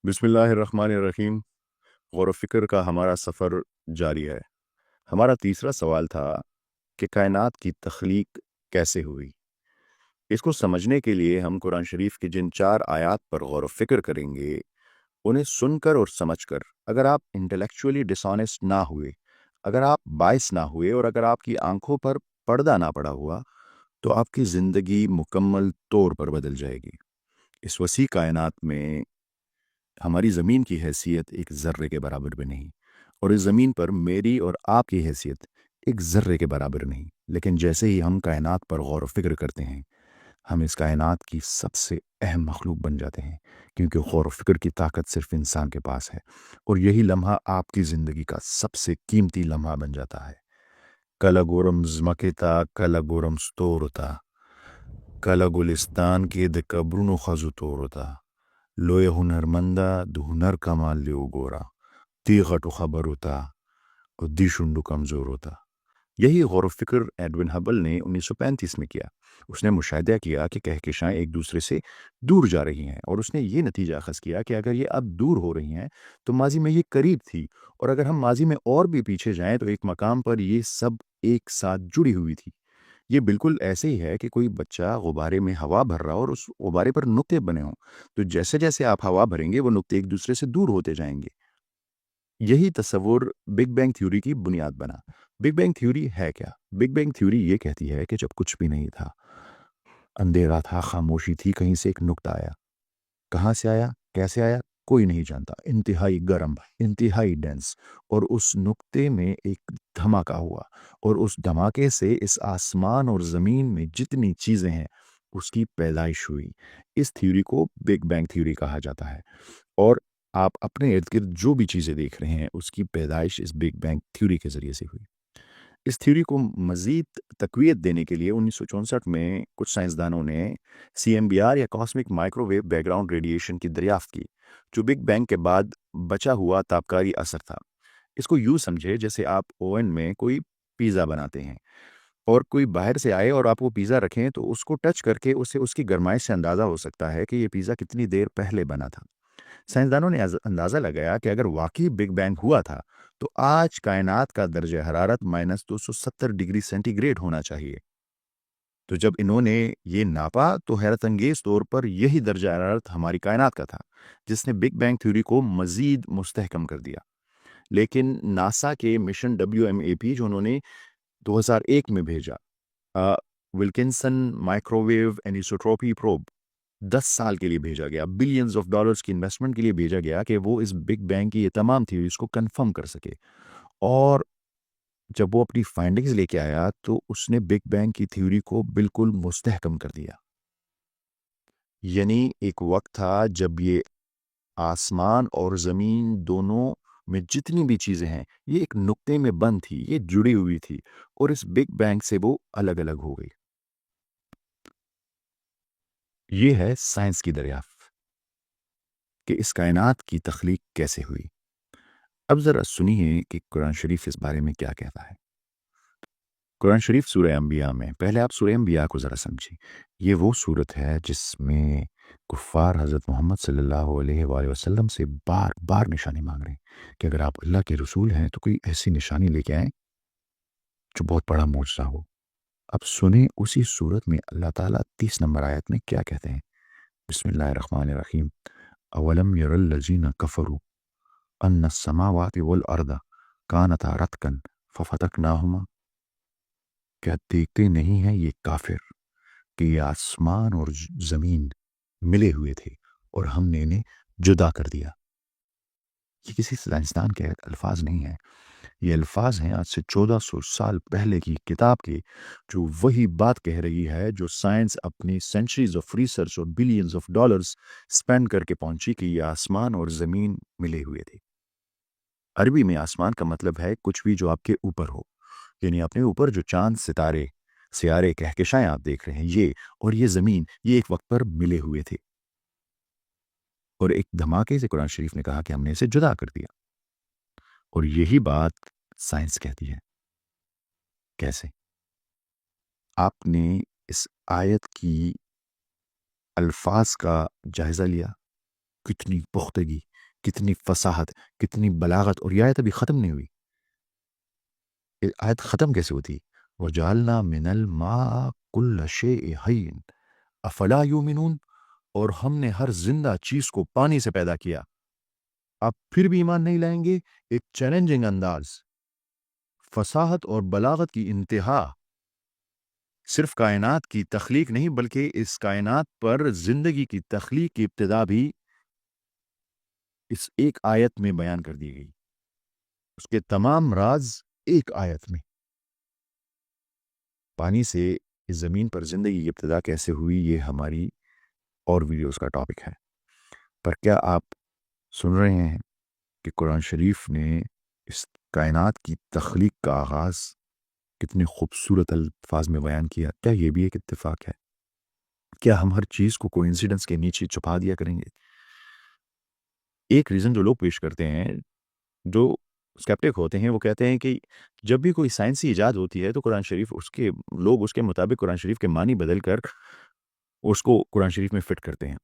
بسم اللہ الرحمن الرحیم۔ غور و فکر کا ہمارا سفر جاری ہے۔ ہمارا تیسرا سوال تھا کہ کائنات کی تخلیق کیسے ہوئی۔ اس کو سمجھنے کے لیے ہم قرآن شریف کی جن 4 آیات پر غور و فکر کریں گے، انہیں سن کر اور سمجھ کر اگر آپ انٹلیکچولی ڈس آنیسٹ نہ ہوئے، اگر آپ باعث نہ ہوئے اور اگر آپ کی آنکھوں پر پردہ نہ پڑا ہوا، تو آپ کی زندگی مکمل طور پر بدل جائے گی۔ اس وسیع کائنات میں ہماری زمین کی حیثیت ایک ذرے کے برابر بھی نہیں، اور اس زمین پر میری اور آپ کی حیثیت ایک ذرے کے برابر نہیں۔ لیکن جیسے ہی ہم کائنات پر غور و فکر کرتے ہیں، ہم اس کائنات کی سب سے اہم مخلوق بن جاتے ہیں، کیونکہ غور و فکر کی طاقت صرف انسان کے پاس ہے، اور یہی لمحہ آپ کی زندگی کا سب سے قیمتی لمحہ بن جاتا ہے۔ کلا گورم زمکتا کلا گورم ستورتا کلا گلستان کے د قبرونو خزو توروتا لوی هنرمندا د هنر کمال لیو گورا تیغٹو خبر ہوتا اور دی شنڈو کمزور ہوتا۔ یہی غور و فکر ایڈون ہبل نے 1935 میں کیا۔ اس نے مشاہدہ کیا کہ کہکشائیں ایک دوسرے سے دور جا رہی ہیں، اور اس نے یہ نتیجہ اخذ کیا کہ اگر یہ اب دور ہو رہی ہیں تو ماضی میں یہ قریب تھی، اور اگر ہم ماضی میں اور بھی پیچھے جائیں تو ایک مقام پر یہ سب ایک ساتھ جڑی ہوئی تھی۔ یہ بالکل ایسے ہی ہے کہ کوئی بچہ غبارے میں ہوا بھر رہا ہو اور اس غبارے پر نقطے بنے ہوں، تو جیسے جیسے آپ ہوا بھریں گے وہ نقطے ایک دوسرے سے دور ہوتے جائیں گے۔ یہی تصور بگ بینگ تھیوری کی بنیاد بنا۔ بگ بینگ تھیوری ہے کیا؟ بگ بینگ تھیوری یہ کہتی ہے کہ جب کچھ بھی نہیں تھا، اندھیرا تھا، خاموشی تھی، کہیں سے ایک نقطہ آیا۔ کہاں سے آیا، کیسے آیا، کوئی نہیں جانتا، انتہائی گرم، انتہائی ڈینس، اور اس نقطے میں ایک دھماکہ ہوا، اور اس دھماکے سے اس آسمان اور زمین میں جتنی چیزیں ہیں اس کی پیدائش ہوئی۔ اس تھیوری کو بگ بینگ تھیوری کہا جاتا ہے، اور آپ اپنے ارد گرد جو بھی چیزیں دیکھ رہے ہیں اس کی پیدائش اس بگ بینگ تھیوری کے ذریعے سے ہوئی۔ اس تھیوری کو مزید تقویت دینے کے لیے 1964 میں کچھ سائنسدانوں نے CMBR یا cosmic microwave background radiation کی دریافت کی، جو بگ بینگ کے بعد بچا ہوا تابکاری اثر تھا۔ اس کو یوں سمجھے جیسے آپ اوون میں کوئی پیزا بناتے ہیں، اور کوئی باہر سے آئے اور آپ وہ پیزا رکھیں تو اس کو ٹچ کر کے اسے اس کی گرمائش سے اندازہ ہو سکتا ہے کہ یہ پیزا کتنی دیر پہلے بنا تھا۔ سائنسدانوں نے اندازہ لگایا کہ اگر واقعی بگ بینگ ہوا تھا تو آج کائنات کا درجہ حرارت -270 ڈگری سینٹی گریڈ ہونا چاہیے۔ تو جب انہوں نے یہ ناپا تو حیرت انگیز طور پر یہی درجہ حرارت ہماری کائنات کا تھا، جس نے بگ بینگ تھیوری کو مزید مستحکم کر دیا۔ لیکن ناسا کے مشن WMAP جو انہوں نے 2001 میں بھیجا، ولکنسن مائکروویو اینیسوٹروپی پروب، 10 سال کے لیے بھیجا گیا، بلینز آف ڈالرز کی انویسٹمنٹ کے لیے بھیجا گیا کہ وہ اس بگ بینگ کی یہ تمام تھیوریز کو کنفرم کر سکے۔ اور جب وہ اپنی فائنڈنگز لے کے آیا تو اس نے بگ بینگ کی تھیوری کو بالکل مستحکم کر دیا۔ یعنی ایک وقت تھا جب یہ آسمان اور زمین دونوں میں جتنی بھی چیزیں ہیں یہ ایک نقطے میں بند تھی، یہ جڑی ہوئی تھی، اور اس بگ بینگ سے وہ الگ الگ ہو گئی۔ یہ ہے سائنس کی دریافت کہ اس کائنات کی تخلیق کیسے ہوئی۔ اب ذرا سنیے کہ قرآن شریف اس بارے میں کیا کہتا ہے۔ قرآن شریف سورہ انبیاء میں، پہلے آپ سورہ انبیاء کو ذرا سمجھیں۔ یہ وہ صورت ہے جس میں کفار حضرت محمد صلی اللہ علیہ وآلہ وسلم سے بار بار نشانی مانگ رہے ہیں کہ اگر آپ اللہ کے رسول ہیں تو کوئی ایسی نشانی لے کے آئیں جو بہت بڑا معجزہ ہو۔ اب سنیں اسی صورت میں اللہ تعالیٰ 30 نمبر آیت میں کیا کہتے ہیں۔ بسم اللہ الرحمن الرحیم۔ اولم یر الذین کفروا ان السماوات والارض کانتا رتقا ففتقناہما، کیا دیکھتے نہیں ہیں یہ کافر کہ یہ آسمان اور زمین ملے ہوئے تھے اور ہم نے انہیں جدا کر دیا۔ یہ کسی سائنسدان کے الفاظ نہیں ہیں، یہ الفاظ ہیں آج سے 1400 سال پہلے کی کتاب کے، جو وہی بات کہہ رہی ہے جو سائنس اپنی سینچریز آف ریسرچ اور بلینز آف ڈالرز سپینڈ کر کے پہنچی کہ یہ آسمان اور زمین ملے ہوئے تھے۔ عربی میں آسمان کا مطلب ہے کچھ بھی جو آپ کے اوپر ہو، یعنی اپنے اوپر جو چاند، ستارے، سیارے، کہکشائیں آپ دیکھ رہے ہیں، یہ اور یہ زمین، یہ ایک وقت پر ملے ہوئے تھے، اور ایک دھماکے سے قرآن شریف نے کہا کہ ہم نے اسے جدا کر دیا۔ اور یہی بات سائنس کہتی ہے۔ کیسے؟ آپ نے اس آیت کی الفاظ کا جائزہ لیا، کتنی پختگی، کتنی فصاحت، کتنی بلاغت، اور یہ آیت ابھی ختم نہیں ہوئی. یہ آیت ختم کیسے ہوتی؟ وَجَعَلْنَا مِنَ الْمَاءِ كُلَّ شَيْءٍ حَيٍّ أَفَلَا يُؤْمِنُونَ، اور ہم نے ہر زندہ چیز کو پانی سے پیدا کیا. آپ پھر بھی ایمان نہیں لائیں گے؟ ایک چیلنجنگ انداز، فصاحت اور بلاغت کی انتہا. صرف کائنات کی تخلیق نہیں بلکہ اس کائنات پر زندگی کی تخلیق کی ابتدا بھی اس ایک آیت میں بیان کر دی گئی. اس کے تمام راز ایک آیت میں. پانی سے اس زمین پر زندگی کی ابتدا کیسے ہوئی، یہ ہماری اور ویڈیوز کا ٹاپک ہے. پر کیا آپ سن رہے ہیں کہ قرآن شریف نے اس کائنات کی تخلیق کا آغاز کتنے خوبصورت الفاظ میں بیان کیا؟ کیا یہ بھی ایک اتفاق ہے؟ کیا ہم ہر چیز کو کوئنسیڈنس کے نیچے چھپا دیا کریں گے؟ ایک ریزن جو لوگ پیش کرتے ہیں، جو اسکیپٹک ہوتے ہیں، وہ کہتے ہیں کہ جب بھی کوئی سائنسی ایجاد ہوتی ہے تو قرآن شریف لوگ اس کے مطابق قرآن شریف کے معنی بدل کر اس کو قرآن شریف میں فٹ کرتے ہیں.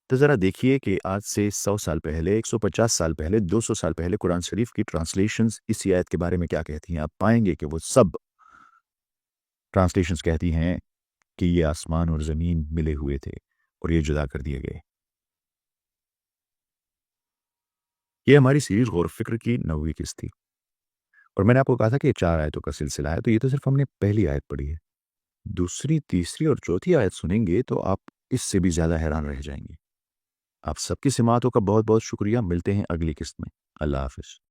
تو ذرا دیکھیے کہ آج سے 100 سال پہلے، 150 سال پہلے، 200 سال پہلے قرآن شریف کی ٹرانسلیشنز اس آیت کے بارے میں کیا کہتی ہیں. آپ پائیں گے کہ وہ سب ٹرانسلیشنز کہتی ہیں کہ یہ آسمان اور زمین ملے ہوئے تھے اور یہ جدا کر دیے گئے. یہ ہماری سیریز غور و فکر کی 9ویں قسط تھی، اور میں نے آپ کو کہا تھا کہ یہ 4 آیتوں کا سلسلہ ہے. تو یہ تو صرف ہم نے پہلی آیت پڑھی ہے. دوسری، تیسری اور چوتھی آیت سنیں گے تو آپ اس سے بھی زیادہ حیران رہ جائیں گے. آپ سب کی سماعتوں کا بہت بہت شکریہ. ملتے ہیں اگلی قسط میں. اللہ حافظ.